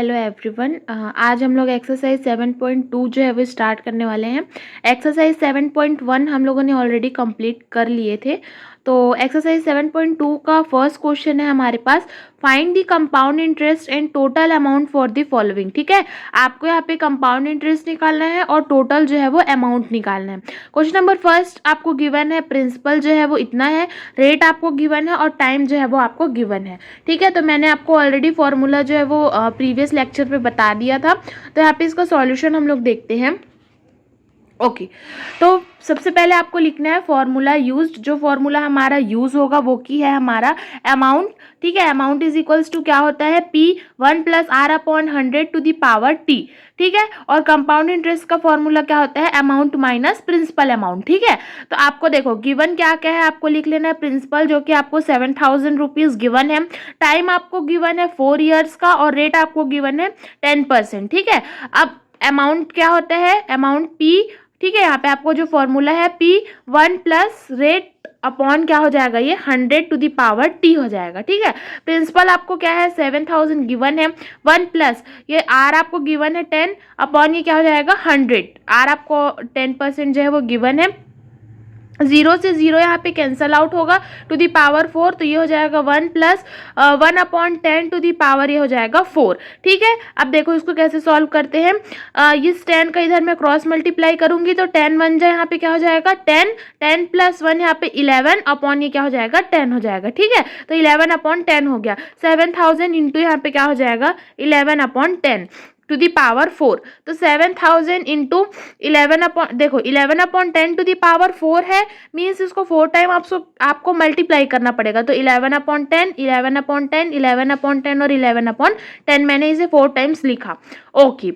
Hello everyone. आज हम लोग एक्सरसाइज 7.2 जो है वो स्टार्ट करने वाले हैं। एक्सरसाइज 7.1 हम लोगों ने ऑलरेडी कंप्लीट कर लिए थे। तो एक्सरसाइज 7.2 का फर्स्ट क्वेश्चन है हमारे पास, find the compound interest and total amount for the following. ठीक है, आपको यहाँ पे कंपाउंड इंटरेस्ट निकालना है और टोटल जो है वो अमाउंट निकालना है। क्वेश्चन नंबर फर्स्ट आपको गिवन है, प्रिंसिपल जो है वो इतना है, रेट आपको गिवन है और टाइम जो है वो आपको गिवन है। ठीक है, तो मैंने आपको ऑलरेडी फॉर्मूला जो है वो प्रीवियस लेक्चर पे बता दिया था। तो यहाँ पे इसका सॉल्यूशन हम लोग देखते हैं। ओके, तो सबसे पहले आपको लिखना है फॉर्मूला यूज्ड। जो फॉर्मूला हमारा यूज होगा वो की है हमारा अमाउंट। ठीक है, अमाउंट इज इक्वल्स टू क्या होता है, P1 + R/100 to the power T। ठीक है, और कंपाउंड इंटरेस्ट का फॉर्मूला क्या होता है, अमाउंट माइनस प्रिंसिपल अमाउंट। ठीक है, तो आपको देखो गिवन क्या क्या है, आपको लिख लेना है प्रिंसिपल जो कि आपको 7000 रुपीज गिवन है, टाइम आपको गिवन है 4 ईयर्स का और रेट आपको गिवन है 10%। ठीक है, अब अमाउंट क्या होता है, अमाउंट P। ठीक है, यहाँ पे आपको जो फॉर्मूला है P1 प्लस रेट अपॉन क्या हो जाएगा, ये 100 टू द पावर T हो जाएगा। ठीक है, प्रिंसिपल आपको क्या है 7000 गिवन है, 1 प्लस ये R आपको गिवन है 10 अपॉन ये क्या हो जाएगा 100। R आपको 10% जो है वो गिवन है, 0 से 0 यहाँ पे कैंसल आउट होगा, टू दी पावर 4, तो ये हो जाएगा 1 प्लस 1/10 टू दी पावर ये हो जाएगा 4। ठीक है, अब देखो इसको कैसे सॉल्व करते हैं। इस 10 का इधर मैं क्रॉस मल्टीप्लाई करूंगी तो 10 बन जाए, यहाँ पे क्या हो जाएगा 10, 10 + 1 यहाँ पे 11 अपॉन ये क्या हो जाएगा 10 हो जाएगा। ठीक है, तो 11/10 हो गया, 7000 इंटू यहाँ पे क्या हो जाएगा 11/10 टू दी पावर 4। तो 7000 इंटू 11/10 टू दी पावर 4 है, मीन्स इसको 4 टाइम आपको मल्टीप्लाई करना पड़ेगा। तो 11/10, 11/10, 11/10 और 11/10 मैंने इसे 4 टाइम्स लिखा। ओके,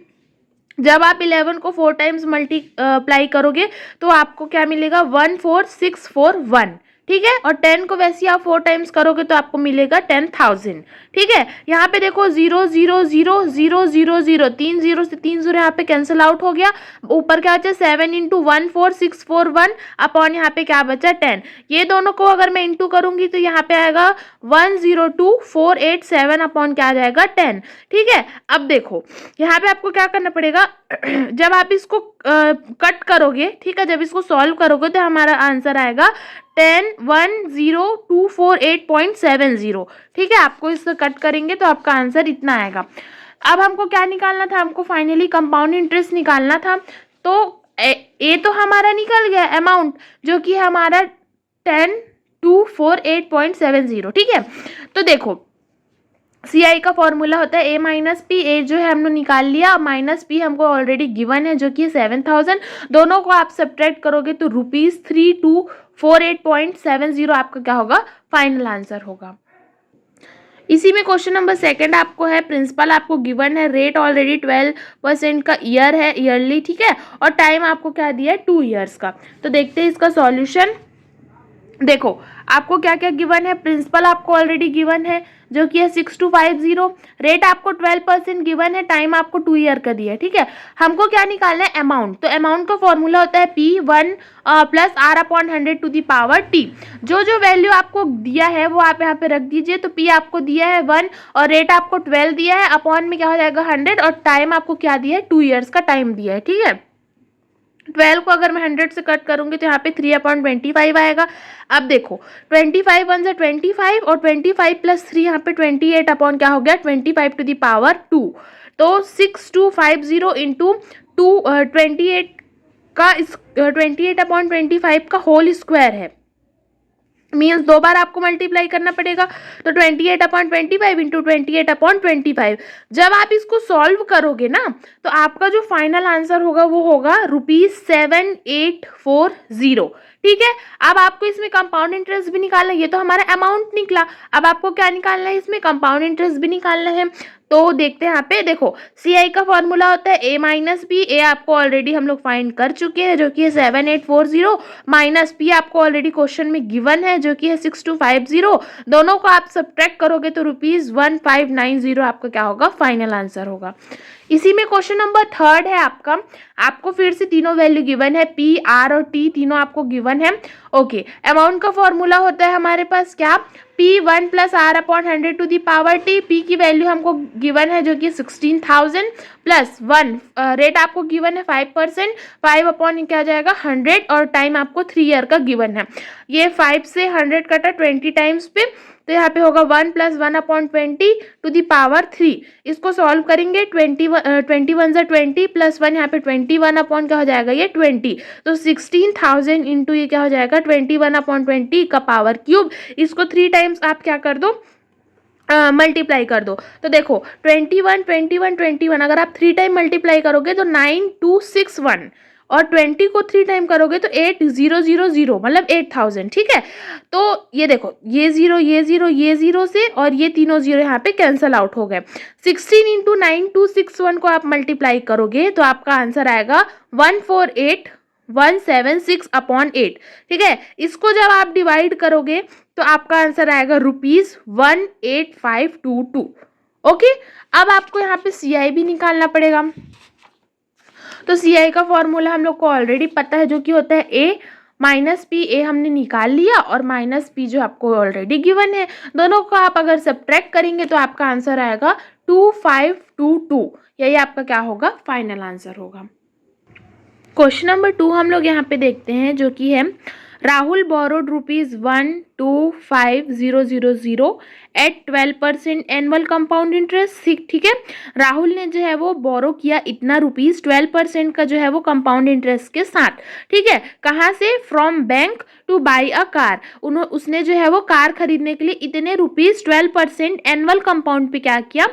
जब आप 11 को 4 टाइम्स मल्टीप्लाई करोगे तो आपको क्या मिलेगा 14641। ठीक है, और 10 को वैसे आप 4 टाइम्स करोगे तो आपको मिलेगा 10,000। ठीक है, यहाँ पे देखो 0 0 0 0 0 0, 3 0 से 3 0 यहाँ पे कैंसिल आउट हो गया, ऊपर क्या बचा 7 इंटू 14641 अपॉन यहाँ पे क्या बचा 10। ये दोनों को अगर मैं इंटू करूंगी तो यहाँ पे आएगा 102487 अपॉन क्या आ जाएगा 10। ठीक है, अब देखो यहाँ पे आपको क्या करना पड़ेगा, जब आप इसको कट करोगे, ठीक है, जब इसको सॉल्व करोगे तो हमारा आंसर आएगा 10,10248.70। ठीक है, आपको इससे कट करेंगे तो आपका आंसर इतना आएगा। अब हमको क्या निकालना था, हमको फाइनली कंपाउंड इंटरेस्ट निकालना था। तो ए तो हमारा निकल गया अमाउंट जो कि हमारा 10,248.70। ठीक है, तो देखो CI का फॉर्मूला होता है A-P। ए जो है हमने निकाल लिया, माइनस P हमको ऑलरेडी गिवन है जो कि 7000। दोनों को आप सब्ट्रैक्ट करोगे तो ₹3248.70 आपका क्या होगा, फाइनल आंसर होगा। इसी में क्वेश्चन नंबर सेकंड आपको है, प्रिंसिपल आपको गिवन है, रेट ऑलरेडी 12% का ईयर है, ईयरली। ठीक है, और टाइम आपको क्या दिया है 2 ईयर्स का। तो देखते हैं इसका सॉल्यूशन। देखो आपको क्या क्या गिवन है, प्रिंसिपल आपको ऑलरेडी गिवन है जो कि है 6250, रेट आपको 12% गिवन है, टाइम आपको 2 ईयर का दिया है। ठीक है, हमको क्या निकालना है अमाउंट। तो अमाउंट का फॉर्मूला होता है P1 plus R/100 to the power T। जो जो वैल्यू आपको दिया है वो आप यहाँ पे रख दीजिए। तो P आपको दिया है 1 और रेट आपको 12 दिया है, अपॉन में क्या हो जाएगा 100 और टाइम आपको क्या दिया है 2 ईयर्स का टाइम दिया है। ठीक है, 12 को अगर मैं 100 से कट करूंगी तो यहाँ पे 3/25 आएगा। अब देखो 25 1 से 25 और 25 + 3 यहाँ पे 28 अपॉन क्या हो गया 25 टू दी पावर 2। तो 6250 इंटू 28 का 28/25 का होल स्क्वायर है, मीन्स 2 बार आपको मल्टीप्लाई करना पड़ेगा। तो 28/25 इंटू 28/25। जब आप इसको सॉल्व करोगे ना तो आपका जो फाइनल आंसर होगा वो होगा ₹7840। ठीक है, अब आपको इसमें कंपाउंड इंटरेस्ट भी निकालना है, ये तो हमारा अमाउंट निकला। अब आपको क्या निकालना है, इसमें कंपाउंड इंटरेस्ट भी निकालना है। तो देखते हैं यहाँ पे, देखो CI का फॉर्मूला होता है A-P। ए आपको ऑलरेडी हम लोग फाइंड कर चुके हैं जो कि है 7840, माइनस P आपको ऑलरेडी क्वेश्चन में गिवन है जो कि है 6250। दोनों को आप सब्ट्रैक्ट करोगे तो ₹1590 आपका क्या होगा, फाइनल आंसर होगा। इसी में क्वेश्चन नंबर थर्ड है आपका, आपको फिर से तीनों वैल्यू गिवन है, P, R और T तीनों आपको गिवन है ओके, अमाउंट का फॉर्मूला होता है हमारे पास क्या, P1 plus R upon 100 to the power T. P की वैल्यू हमको गिवन है जो कि 16,000 प्लस 1, रेट आपको गिवन है 5%, 5 अपॉन क्या जाएगा 100, और टाइम आपको 3 ईयर का गिवन है। ये 5 से 100 कटा 20 टाइम्स पे, तो यहाँ पे होगा 1 plus 1 upon 20 to the power 3। इसको सॉल्व करेंगे, 21 से 20 प्लस 1, यहाँ पे 21 अपॉन क्या हो जाएगा ये 20, तो 16,000 इंटू ये क्या हो जाएगा 21 अपॉन 20 का पावर क्यूब। इसको 3 टाइम्स आप क्या कर दो, मल्टीप्लाई कर दो। तो देखो 21 21 21, अगर आप 3 टाइम मल्टीप्लाई करोगे तो 9261, और 20 को 3 टाइम करोगे तो 8000, मतलब 8000। ठीक है, तो ये देखो ये जीरो ये जीरो ये जीरो से, और ये तीनों जीरो यहाँ पे कैंसल आउट हो गए। 16 इंटू 9261 को आप मल्टीप्लाई करोगे तो आपका आंसर आएगा 148,176 अपॉन 8। ठीक है, इसको जब आप डिवाइड करोगे तो आपका आंसर आएगा ₹18522। ओके, अब आपको यहाँ पे CI भी निकालना पड़ेगा। तो CI का फॉर्मूला हम लोग को ऑलरेडी पता है, जो कि होता है A माइनस पी। ए हमने निकाल लिया, और माइनस पी जो आपको ऑलरेडी गिवन है, दोनों को आप अगर सब्ट्रैक्ट करेंगे तो आपका आंसर आएगा 2522। यही आपका क्या होगा, फाइनल आंसर होगा। क्वेश्चन नंबर 2 हम लोग यहाँ पे देखते हैं, जो कि है Rahul borrowed ₹125,000 at 12% annual compound interest. ठीक है, राहुल ने जो है वो बोरो किया इतना रुपीज 12% का जो है वो कंपाउंड इंटरेस्ट के साथ। ठीक है, कहाँ से, from bank two by a car. उसने जो है वो कार खरीदने के लिए इतने रुपीज 12% एनुअल कंपाउंड पे क्या किया,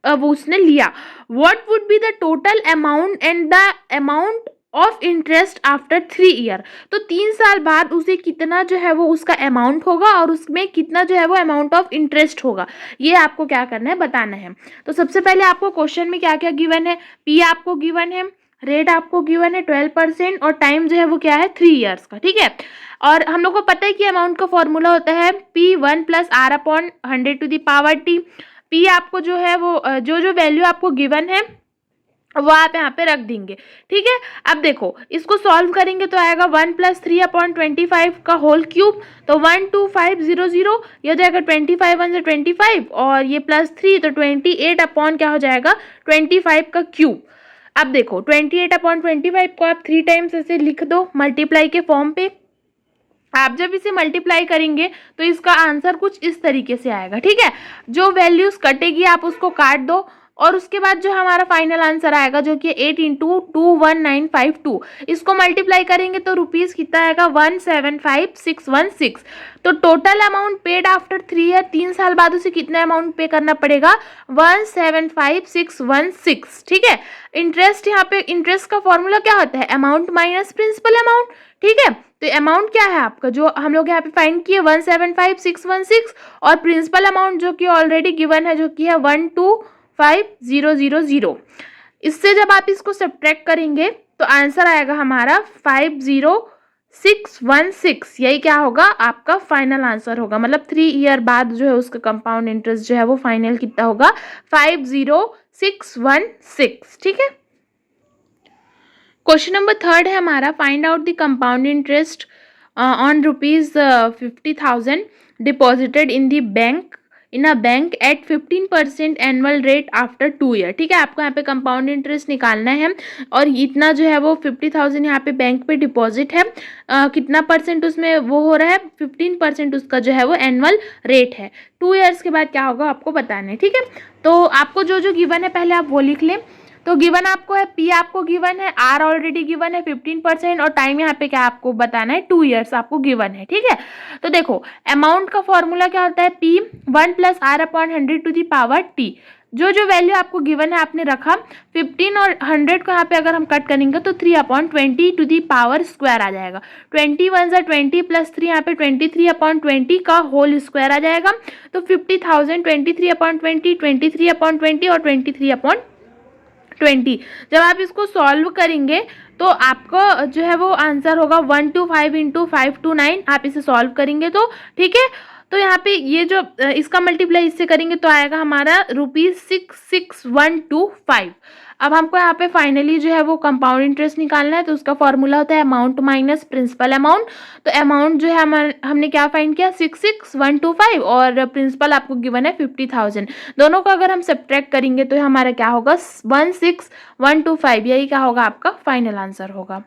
वो उसने लिया। What would be the total amount and the amount of interest after 3 year. तो 3 साल बाद उसे कितना जो है वो उसका अमाउंट होगा, और उसमें कितना जो है वो अमाउंट ऑफ इंटरेस्ट होगा, ये आपको क्या करना है, बताना है। तो सबसे पहले आपको क्वेश्चन में क्या क्या गिवन है, पी आपको गिवन है, रेट आपको गिवन है 12%, और टाइम जो है वो क्या है 3 ईयर्स का। ठीक है, और हम लोग को पता है कि अमाउंट का फॉर्मूला होता है P1 plus R upon 100 to the power T. P आपको जो है वो जो वैल्यू आपको गिवन है वो आप यहाँ पे रख देंगे। ठीक है, अब देखो इसको सॉल्व करेंगे तो आएगा 1 प्लस 3 अपॉन 25 का होल क्यूब, तो 12500, ये हो जाएगा 25 1 से 25, और ये प्लस 3 तो 28 अपॉन क्या हो जाएगा 25 का क्यूब। अब देखो 28 अपॉन 25 को आप 3 टाइम्स ऐसे लिख दो मल्टीप्लाई के फॉर्म पे। आप जब इसे मल्टीप्लाई करेंगे तो इसका आंसर कुछ इस तरीके से आएगा। ठीक है, जो वैल्यूज कटेगी आप उसको काट दो, और उसके बाद जो हमारा फाइनल आंसर आएगा जो कि 8 इंटू 21952, इसको मल्टीप्लाई करेंगे तो रुपीज कितना आएगा 175,616। तो total amount paid after 3 year, 3 साल बाद उसे कितना अमाउंट पे करना पड़ेगा 175,616। ठीक है, इंटरेस्ट, यहाँ पे इंटरेस्ट का फॉर्मूला क्या होता है, अमाउंट माइनस प्रिंसिपल अमाउंट। ठीक है, तो अमाउंट क्या है आपका जो हम लोग यहाँ पे फाइंड किए 175,616, और प्रिंसिपल अमाउंट जो कि ऑलरेडी गिवन है जो कि है 125,000। इससे जब आप इसको सब्ट्रैक्ट करेंगे तो आंसर आएगा हमारा 50,616। यही क्या होगा, आपका फाइनल आंसर होगा। मतलब 3 ईयर बाद जो है उसका कंपाउंड इंटरेस्ट जो है वो फाइनल कितना होगा 50,616। ठीक है, क्वेश्चन नंबर 3 है हमारा, find out the compound interest on ₹50,000 deposited in the bank in a bank at 15% annual rate after 2 year. ठीक है, आपको यहाँ पे कंपाउंड इंटरेस्ट निकालना है, और इतना जो है वो 50,000 यहाँ पे बैंक पे डिपॉजिट है, कितना परसेंट उसमें वो हो रहा है 15% उसका जो है वो एनुअल रेट है। 2 ईयर्स के बाद क्या होगा आपको बताना है। ठीक है, तो आपको जो जो गिवन है पहले आप वो लिख लें। तो गिवन आपको है पी आपको गिवन है, आर ऑलरेडी गिवन है 15%, और टाइम यहाँ पे क्या आपको बताना है 2 ईयर्स आपको गिवन है। ठीक है, तो देखो अमाउंट का फॉर्मूला क्या होता है P1 plus R upon 100 to the power T. जो जो वैल्यू आपको गिवन है आपने रखा, 15 और 100 को यहाँ पे अगर हम कट करेंगे तो 3 upon 20 to the power square आ जाएगा। 21 से 20 प्लस 3 यहाँ पे 23 अपॉन 20 का होल स्क्वायर आ जाएगा। तो 50,000 23 अपॉन 20, 23 अपॉन 20 और 23 अपॉन 20। जब आप इसको सॉल्व करेंगे तो आपको जो है वो आंसर होगा 125 इंटू 529। आप इसे सॉल्व करेंगे तो ठीक है, तो यहाँ पे ये जो इसका मल्टीप्लाई इससे करेंगे तो आएगा हमारा ₹66125। अब हमको यहाँ पे फाइनली जो है वो कंपाउंड इंटरेस्ट निकालना है, तो उसका फॉर्मूला होता है अमाउंट माइनस प्रिंसिपल अमाउंट। तो अमाउंट जो है हमने क्या फाइंड किया 66,125 और प्रिंसिपल आपको गिवन है 50,000। दोनों को अगर हम सब्ट्रैक्ट करेंगे तो हमारा क्या होगा 16,125, यही क्या होगा आपका फाइनल आंसर होगा।